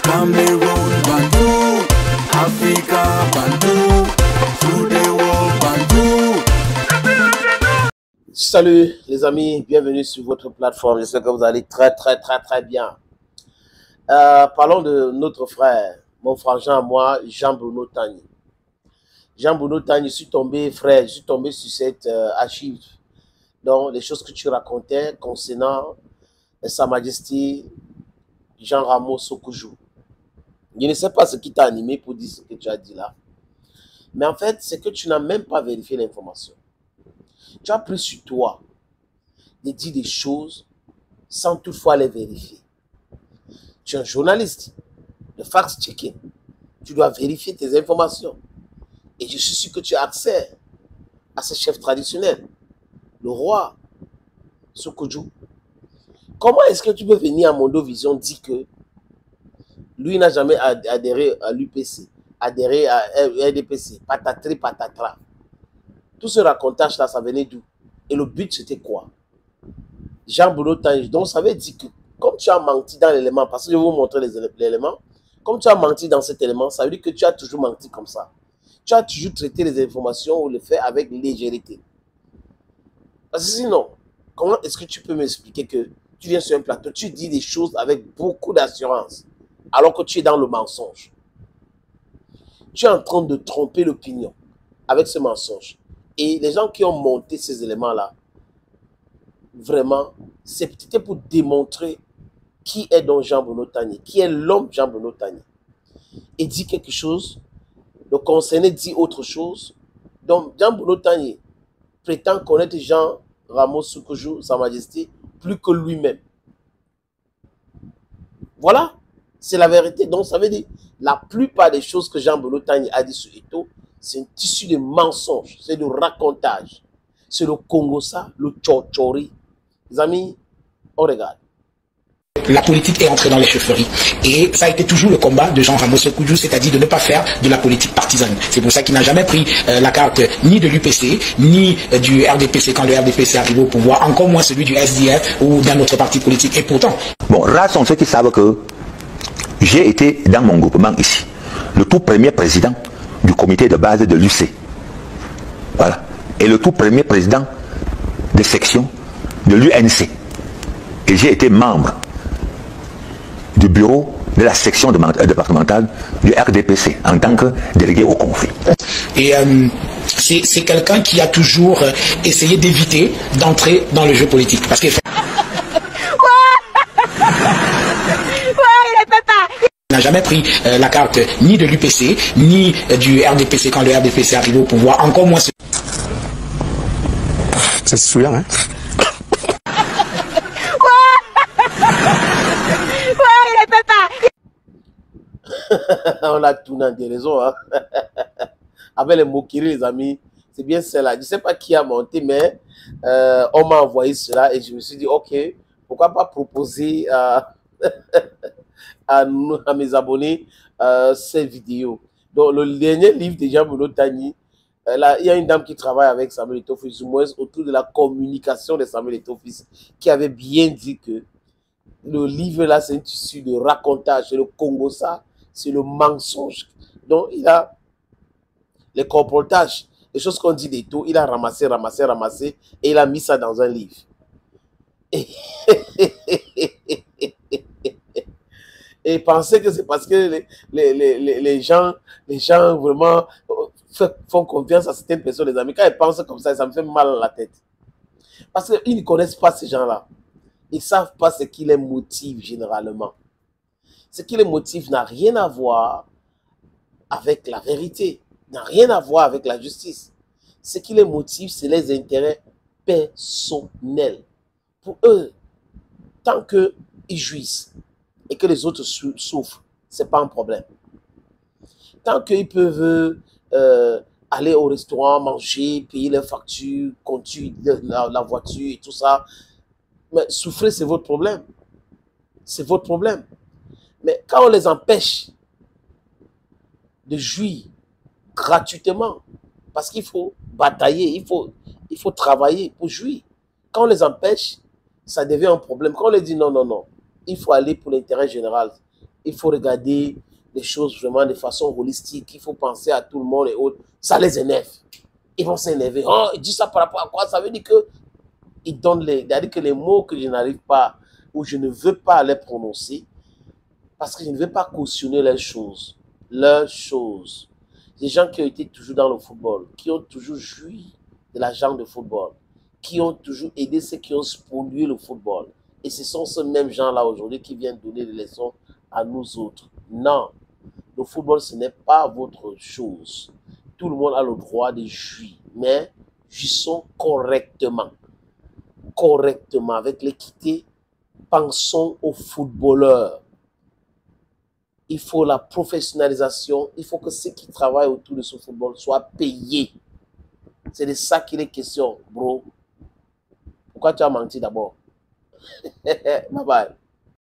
Cameroun, Bandou, Africa, Bandou, through the world, Bandou. Salut les amis, bienvenue sur votre plateforme. J'espère que vous allez très bien. Parlons de notre frère, mon frangin à moi, Jean-Bruno Tagny. Jean-Bruno Tagny, je suis tombé sur cette archive. Donc, les choses que tu racontais concernant Sa Majesté Jean Ramos Sokoudjou. Je ne sais pas ce qui t'a animé pour dire ce que tu as dit là. Mais en fait, c'est que tu n'as même pas vérifié l'information. Tu as pris sur toi de dire des choses sans toutefois les vérifier. Tu es un journaliste de fact-checking. Tu dois vérifier tes informations. Et je suis sûr que tu as accès à ce chef traditionnel, le roi Sokoudjou. Comment est-ce que tu peux venir à Mondovision dire que lui n'a jamais adhéré à l'UPC, adhéré à RDPC, patatri patatra. Tout ce racontage-là, ça venait d'où? Et le but, c'était quoi? Jean-Bruno Tagny. Donc, ça veut dire que comme tu as menti dans l'élément, parce que je vais vous montrer l'élément, comme tu as menti dans cet élément, ça veut dire que tu as toujours menti comme ça. Tu as toujours traité les informations ou les faits avec légèreté. Parce que sinon, comment est-ce que tu peux m'expliquer que tu viens sur un plateau, tu dis des choses avec beaucoup d'assurance, alors que tu es dans le mensonge? Tu es en train de tromper l'opinion avec ce mensonge. Et les gens qui ont monté ces éléments-là, vraiment, c'était pour démontrer qui est donc Jean-Bruno Tagny, qui est l'homme Jean-Bruno Tagny. Et dit quelque chose, le concerné dit autre chose. Donc, Jean-Bruno Tagny prétend connaître Jean Ramos Sokoudjou, Sa Majesté, plus que lui-même. Voilà, c'est la vérité. Donc, ça veut dire, la plupart des choses que Jean-Bruno Tagny a dit sur Eto'o, c'est un tissu de mensonges, c'est du racontage. C'est le Congossa, le Tchortchori. Les amis, on regarde. La politique est entrée dans les chefferies. Et ça a été toujours le combat de Jean Ramos Sokoudjou, c'est-à-dire de ne pas faire de la politique partisane. C'est pour ça qu'il n'a jamais pris la carte ni de l'UPC, ni du RDPC quand le RDPC arrive au pouvoir, encore moins celui du SDF ou d'un autre parti politique. Et pourtant... Bon, rares sont ceux qui savent que j'ai été dans mon groupement ici, le tout premier président du comité de base de l'UC. Voilà. Et le tout premier président de section de l'UNC. Et j'ai été membre du bureau de la section départementale du RDPC en tant que délégué au conflit. Et c'est quelqu'un qui a toujours essayé d'éviter d'entrer dans le jeu politique. Parce qu'il n'a jamais pris la carte ni de l'UPC, ni du RDPC quand le RDPC arrive au pouvoir, encore moins... Ça se souvient, hein? On a tout dans des raisons. Hein? Avec les moqueries, les amis, c'est bien celle-là. Je ne sais pas qui a monté, mais on m'a envoyé cela et je me suis dit, ok, pourquoi pas proposer à mes abonnés cette vidéo. Donc, le dernier livre de Jean-Bruno Tagny, il y a une dame qui travaille avec Samuel Eto'o Fils, moins autour de la communication de Samuel Eto'o Fils, qui avait bien dit que le livre là, c'est un tissu de racontage, c'est le Congossa, c'est le mensonge. Donc, il a les colportages, les choses qu'on dit d'Eto'o, il a ramassé, et il a mis ça dans un livre. Et penser que c'est parce que les gens vraiment font confiance à certaines personnes, les amis. Quand ils pensent comme ça me fait mal à la tête. Parce qu'ils ne connaissent pas ces gens-là. Ils ne savent pas ce qui les motive généralement. Ce qui les motive n'a rien à voir avec la vérité, n'a rien à voir avec la justice. Ce qui les motive, c'est les intérêts personnels. Pour eux, tant qu'ils jouissent et que les autres souffrent, ce n'est pas un problème. Tant qu'ils peuvent aller au restaurant, manger, payer leurs factures, conduire la voiture et tout ça, mais souffrir, c'est votre problème. C'est votre problème. Mais quand on les empêche de jouir gratuitement, parce qu'il faut batailler, il faut travailler pour jouir. Quand on les empêche, ça devient un problème. Quand on les dit non, il faut aller pour l'intérêt général, il faut regarder les choses vraiment de façon holistique. Il faut penser à tout le monde et autres. Ça les énerve. Ils vont s'énerver. Oh, il dit ça par rapport à quoi? Ça veut dire que il donne c'est-à-dire que les mots que je n'arrive pas ou je ne veux pas les prononcer parce que je ne veux pas cautionner les choses. Leurs choses. Des gens qui ont été toujours dans le football, qui ont toujours joui de l'argent de football, qui ont toujours aidé ceux qui ont spolié le football. Et ce sont ces mêmes gens-là aujourd'hui qui viennent donner des leçons à nous autres. Non, le football, ce n'est pas votre chose. Tout le monde a le droit de jouir, mais jouissons correctement. Correctement, avec l'équité, pensons aux footballeurs. Il faut la professionnalisation, il faut que ceux qui travaillent autour de ce football soient payés. C'est de ça qu'il est question, bro. Pourquoi tu as menti d'abord? Bye bye.